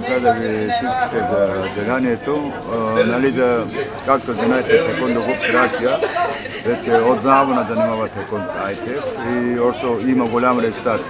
да кажа ви всичките за делянието. Нали, както знаете, Taekwondo клуб Тракия вече отдавна занимава Taekwondo ITF и още има голям резултат.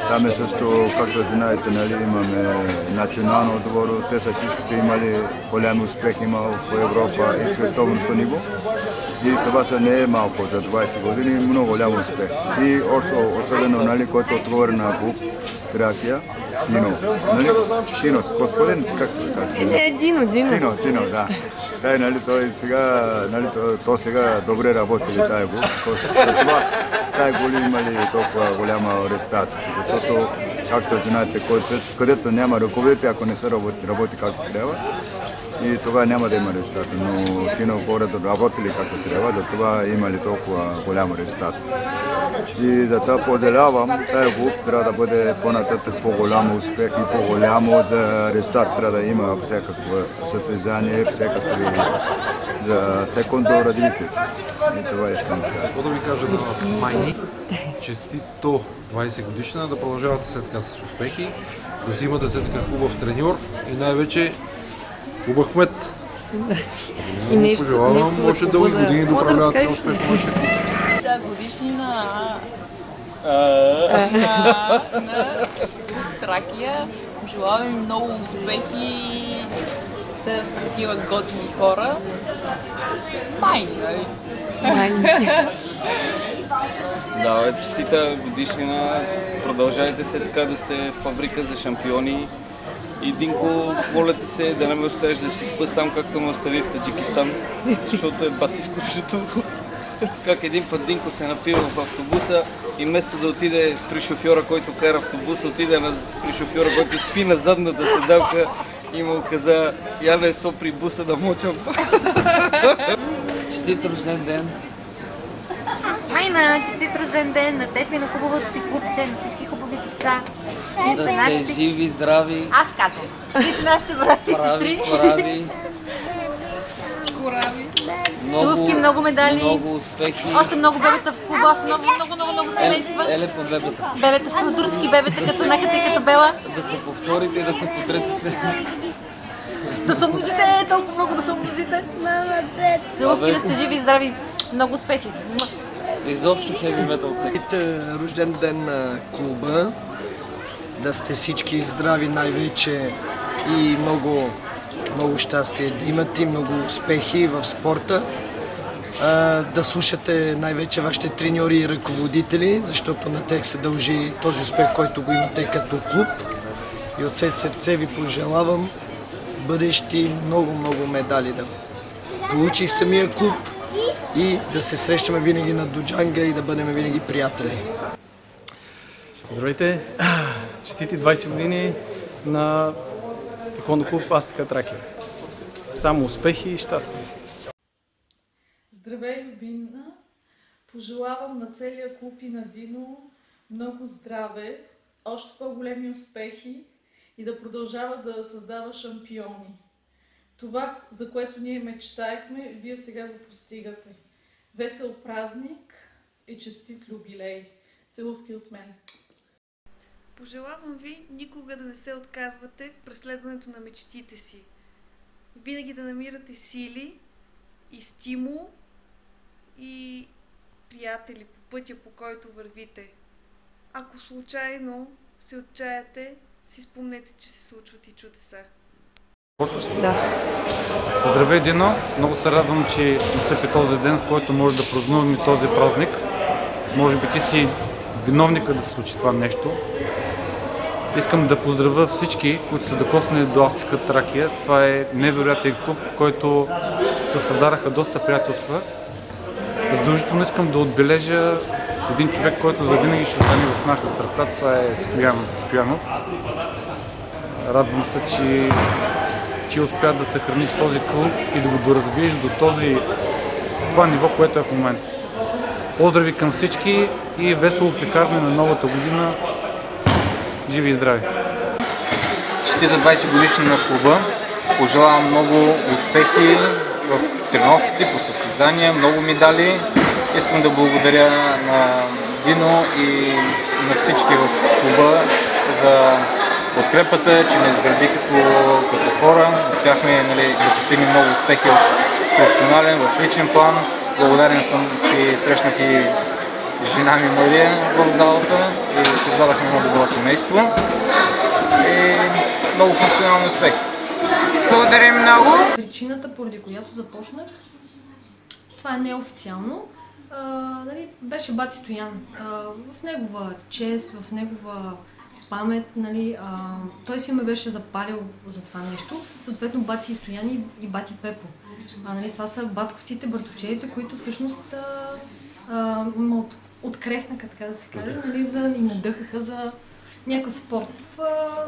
Там също, както знаете, нали, имаме национално отбор, те са всичките имали голям успех в Европа и световното ниво. И това са не е малко за 20 години, много голям успех. И особено, нали, който отговори на клуб Тракия, Дино. Нали? Дино, господин, как Дино. Дино, да. Дай, нали, той сега добре работи в тази клуб. Тази голи имали толкова голяма резултат. Защото, както знаете, където няма ръководите, ако не се работи както трябва, и това няма да има резултат. Но Дино хората работили както трябва, за това имали толкова голям резултат. И за това поделявам, тази клуб трябва да бъде по-нататък по-голям успех и по-голямо за резултат. Трябва да има всякакво състезание, всякакви за Taekwondo развитие. И това искам да кажа. Какво да ви кажа на Майни? Честито 20 годишна, да продължавате след така с успехи, да си имате след така хубав треньор и най-вече хубав кмет. И нещо, пожелавам още дълги години да управлявате успешно вашия клуб. Годишнина на Тракия. Желавам им много успехи с такива готини хора. Майни, нали? Да, честита годишнина. Продължайте се така да сте фабрика за шампиони. И Динко, моля те се да не ме оставиш да си спа сам, както ме остави в Таджикистан, защото е батиското. Как един път Динко се напива в автобуса и вместо да отиде при шофьора, който кара автобуса, отиде при шофьора, който спи на задната седалка и му каза: я не со при буса да мочам. Честит рожден ден! Майна, честит рожден ден на теб и на хубавото ти клубче, на всички хубави деца. Да сте живи, здрави. Аз казвам. Вие са нашите брати и сестри. Корави. Целувки, много медали. Много успехи. Още много бебета в клуба, още много семейства. Еле по бебета. Бебета са турски бебета, като нахата и като бела. Да се повторите и да се потретите. Да се умножите, толкова много да се умножите. Целувки, да сте живи и здрави. Много успехи. Изобщо хеви металци. Рожден ден на клуба. Да сте всички здрави най-вече и много щастие да имате, много успехи в спорта. Да слушате най-вече вашите треньори и ръководители, защото на тях се дължи този успех, който го имате като клуб. И от все сърце ви пожелавам бъдещи много медали да получи самия клуб и да се срещаме винаги на Доджанга и да бъдем винаги приятели. Здравейте! Честити 20 години на Taekwondo клуб Астика Тракия. Само успехи и щастие! Здравей, любимна! Пожелавам на целия клуб и на Дино много здраве, още по-големи успехи и да продължава да създава шампиони. Това, за което ние мечтаехме, вие сега го постигате. Весел празник и честит юбилей! Целувки от мен! Пожелавам ви никога да не се отказвате в преследването на мечтите си. Винаги да намирате сили и стимул и приятели по пътя, по който вървите. Ако случайно се отчаяте, си спомнете, че се случват и чудеса. Да. Здравей, Дино! Много се радвам, че настъпи този ден, в който може да празнуваме този празник. Може би ти си виновника да се случи това нещо. Искам да поздравя всички, които са докоснали до Астика Тракия. Това е невероятен клуб, в който се създадаха доста приятелства. Задължително искам да отбележа един човек, който завинаги ще остане в нашите сърца. Това е Стоянов. Радвам се, че ти успя да съхраниш този клуб и да го доразвиеш до това ниво, което е в момента. Поздрави към всички и весело прекарване на новата година. Живи и здрави! Честита 20 годишна на клуба. Пожелавам много успехи в тренировките, по състезания, много медали. Искам да благодаря на Дино и на всички в клуба за подкрепата, че ме изгради като хора. Успяхме да постигнем много успехи в професионален, в личен план. Благодарен съм, че срещнах и жена ми Мария в залата и създадахме много добро семейство. И много професионални успехи. Благодаря много. Причината, поради която започнах, това е неофициално, нали, беше бати Стоян. В негова чест, в негова памет, нали, той си ме беше запалил за това нещо. Съответно бати Стоян и бати Пепо. Нали, това са батковците, братовчеите, които всъщност ме открехнаха, така да се каже, нали, и надъхаха за някакъв спорт.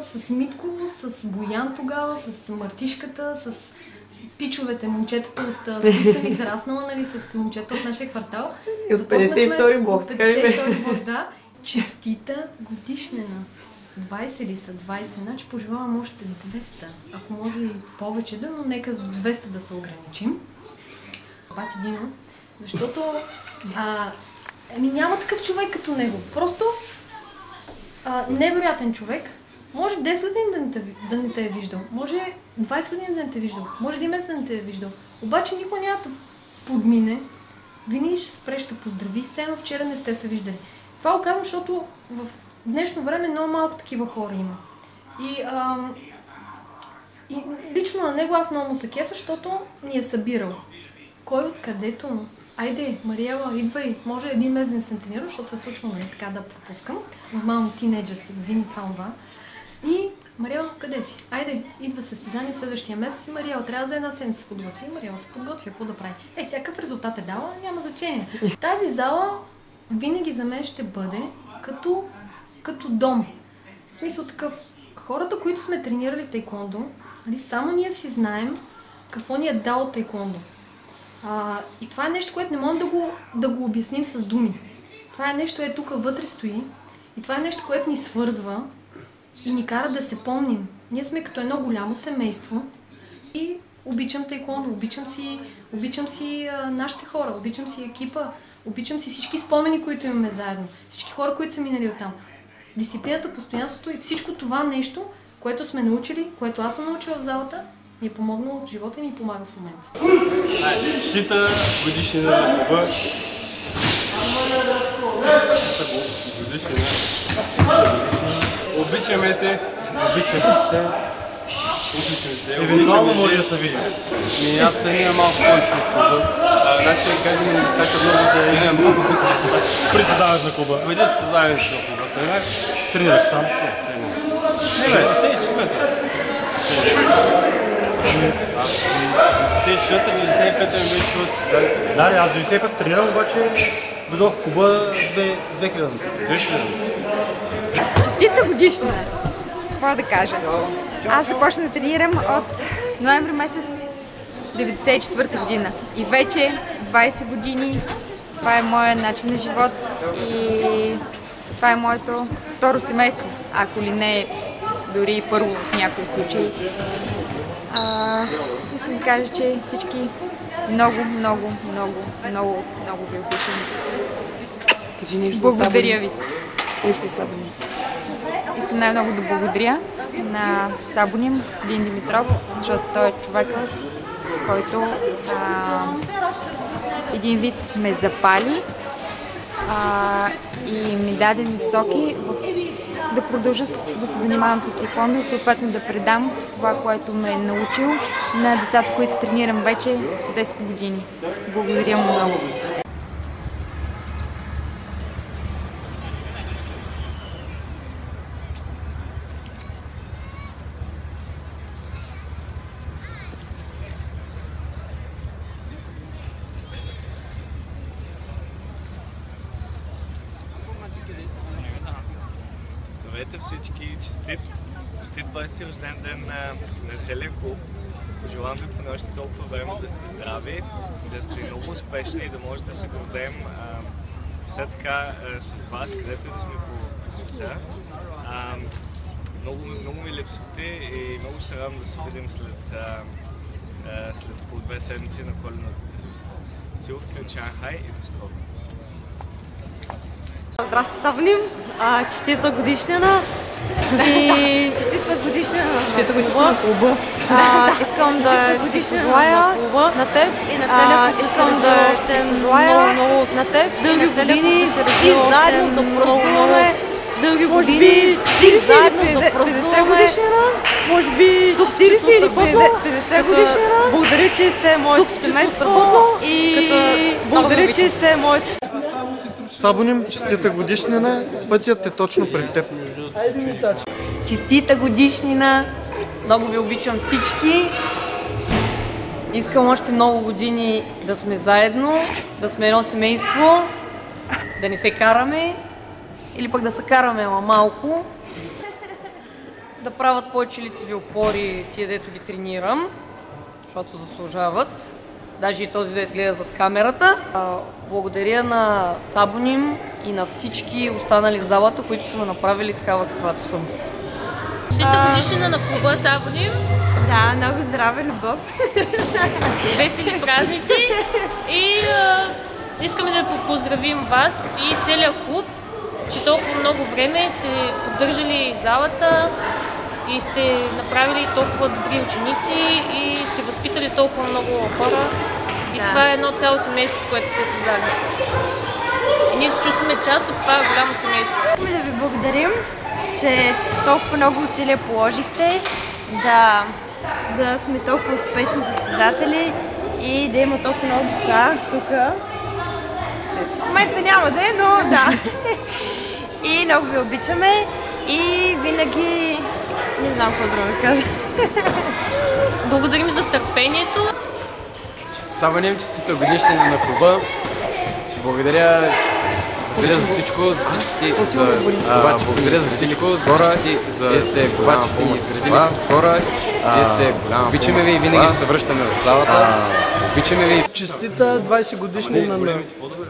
С Митко, с Боян тогава, с Мартишката, с пичовете, момчетата от които съм израснала, нали, с момчета от нашия квартал. И от 52-ри блок. От 52-ри блок, да. Честита годишнина. 20 ли са? 20. Значи пожелавам още 200. Ако може и повече, но нека 200 да се ограничим. Бати Дино, защото няма такъв човек като него. Просто невероятен човек. Може 10 години да не те е виждал, може 20 години да не те е виждал, може 1 месец да не те е виждал. Обаче никой няма да подмине, винаги ще се спреш да поздрави, все едно вчера не сте се виждали. Това го казвам, защото в днешно време много малко такива хора има. И лично на него аз много му се кефа, защото ни е събирал. Кой откъдето? Айде, Мариела, идвай, може 1 месец да не съм тренирал, защото се случва, нали, така да пропускам. Нормално тинейджърски години, това. И Мариела, къде си? Айде, идва състезание следващия месец и Мариела трябва за 1 седмица се подготви. Мариела се подготвя, какво да прави? Всякакъв резултат е дала, няма значение. Тази зала винаги за мен ще бъде като дом. В смисъл такъв, хората, които сме тренирали таеквондо, нали, само ние си знаем какво ни е дало таеквондо. И това е нещо, което не можем да го обясним с думи. Това е нещо, тук вътре стои и това е нещо, което ни свързва и ни кара да се помним. Ние сме като едно голямо семейство и обичам таеквондо, обичам си нашите хора, обичам си екипа, обичам си всички спомени, които имаме заедно, всички хора, които са минали оттам. Дисциплината, постоянството и всичко това нещо, което сме научили, което аз съм научила в залата, ни е помогнало в живота и ни помага в момента. Честита годишнина на клуба. Обичаме се. Евентуално може да се видим. Аз тренирам малко повече от клуба. Значи, кажем, всяка много да имам много при създаването на клуба. Преди създаването на клуба. Тренирах сам. Не бе, 94-та. Аз 94-та или 95-та ми беше от... Да, аз 95-та тренирам, обаче дойдох в клуба 2000-та. Честита годишнина! Какво да кажа? Аз започнах да тренирам от ноември месец 1994 година. И вече 20 години това е моят начин на живот и това е моето второ семейство, ако ли не дори първо в някои случаи. Искам да кажа, че всички много ви обичам. Благодаря ви. Искам най-много да благодаря на Сабоним, Костадин Димитров, защото той е човекът, който един вид ме запали и ми даде насоки да продължа да се занимавам с таеквондо и съответно да предам това, което ме е научил на децата, които тренирам вече 10 години. Благодаря му много. Здравейте всички, честит 20-ти рожден ден на целия клуб. Пожелавам ви по нощите толкова време да сте здрави, да сте много успешни и да може да се гордеем все така с вас, където и да сме по света. Много ми липсвате и много се радвам да се видим след около 2 седмици на коледното тържество. Целувки от Шанхай и до скоро! Здрасти, Сабоним! Честита годишнина! И честита годишна на клуба. Искам да пожелая на теб и на целия клуб. Искам да пожелая много на теб дълги години и заедно да празнуваме. Дълги години и заедно да празнуваме. Може би до 40 или 50 годишнина. Благодаря, че сте моето семейство и благодаря, че сте моето. Сабоним, честита годишнина, пътят е точно пред теб. Честита годишнина! Много ви обичам всички. Искам още много години да сме заедно, да сме едно семейство, да не се караме или пък да се караме, ама малко. Да правят повече лицеви опори тия, дето ги тренирам, защото заслужават. Даже и този, дето гледа зад камерата. Благодаря на Сабоним и на всички останали в залата, които са ме направили такава каквато съм. Честита годишнина на клуба Сабоним. Да, много здраве, любов. Весели празници и искаме да поздравим вас и целия клуб, че толкова много време сте поддържали залата и сте направили толкова добри ученици и сте възпитали толкова много хора. И това е едно цяло семейство, което сте създали. И ние се чувстваме част от това голямо семейство. Искаме да ви благодарим, че толкова много усилия положихте да сме толкова успешни състезатели и да има толкова много деца тук. В момента няма да е, но да. И много ви обичаме и винаги не знам какво друго да кажа. Благодарим за търпението. Сабоним, честита годишнина на клуба. Благодаря за всичко, за всичките, благодаря за всичко, хора, вие сте богатите ни изградили хора, обичаме ви и винаги ще се връщаме в залата. Обичаме ви. Честита 20 годишнина на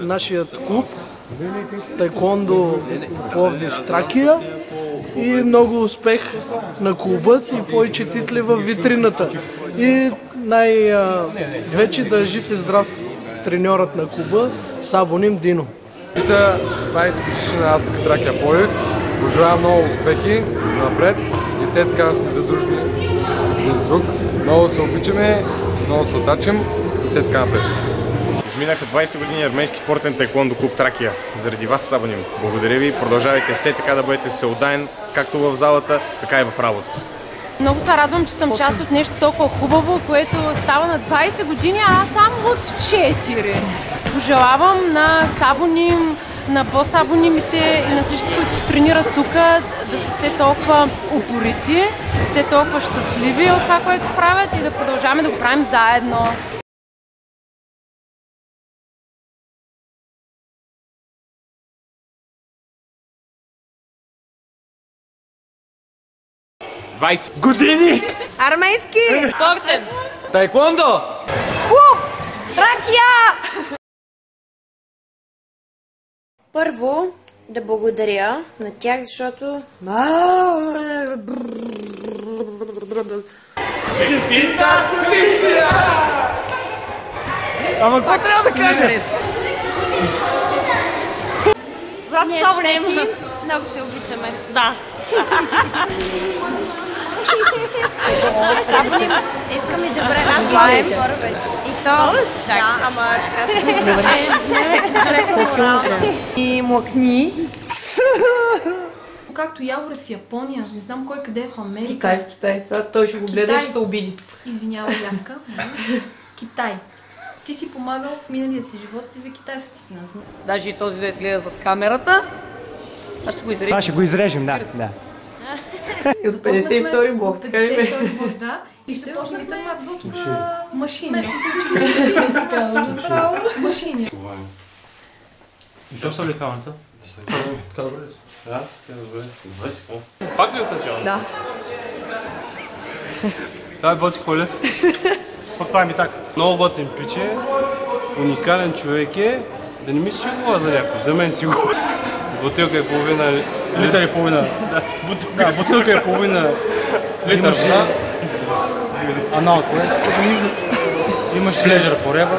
нашия клуб Таеквондо Пловдив Тракия и много успех на клубът и повече титли в витрината. И най-вече да е жив и здрав треньорът на клуба Сабоним Дино. 20 годишнина аз като Тракия Пловдив. Пожелавам много успехи за напред и след така сме задружни един с друг. Много се обичаме, много се отдачим и след така напред. Изминаха 20 години армейски спортен таеквондо клуб Тракия. Заради вас, Сабоним. Благодаря ви, продължавайте все така да бъдете всеотдаен, както в залата, така и в работата. Много се радвам, че съм част от нещо толкова хубаво, което става на 20 години, а аз само от 4. Пожелавам на Сабоним, на по-сабонимите и на всички, които тренират тук, да са все толкова упорити, все толкова щастливи от това, което правят и да продължаваме да го правим заедно. Години! Армейски! Спортен! Таеквондо! Клуб! Тракия! Първо да благодаря на тях, защото... Честита годишнина! Ама какво трябва да кажа? За Сабоним! Много се обичаме. Да. Сабоним, искаме добре да знаем. И то... Да, ама И млъкни. Както Явор е в Япония, не знам кой къде е в Америка. Китай, в Китай сега. Той ще го гледа и ще се обиди. Извинявай, Явка. Китай. Ти си помагал в миналия си живот и за китайската стена. Даже и този, дето гледа зад камерата. Това ще го изрежем, да. За 52-ри блок, така ли бе? 52-ри блок, да. И ще почнете в машини. Машини. Защо са лекалната? Така добре ли? Да, така добре. Пак ли от начало? Да. Това е Боти Колев. Това е ми така. Много готин пиче, уникален човек е. Да не мисля, че говоря за някой. За мен си говоря. Бутилка е половина литър и половина. Да, бутилка е половина литър вода. Анал Quest. Имаш Pleasure Forever.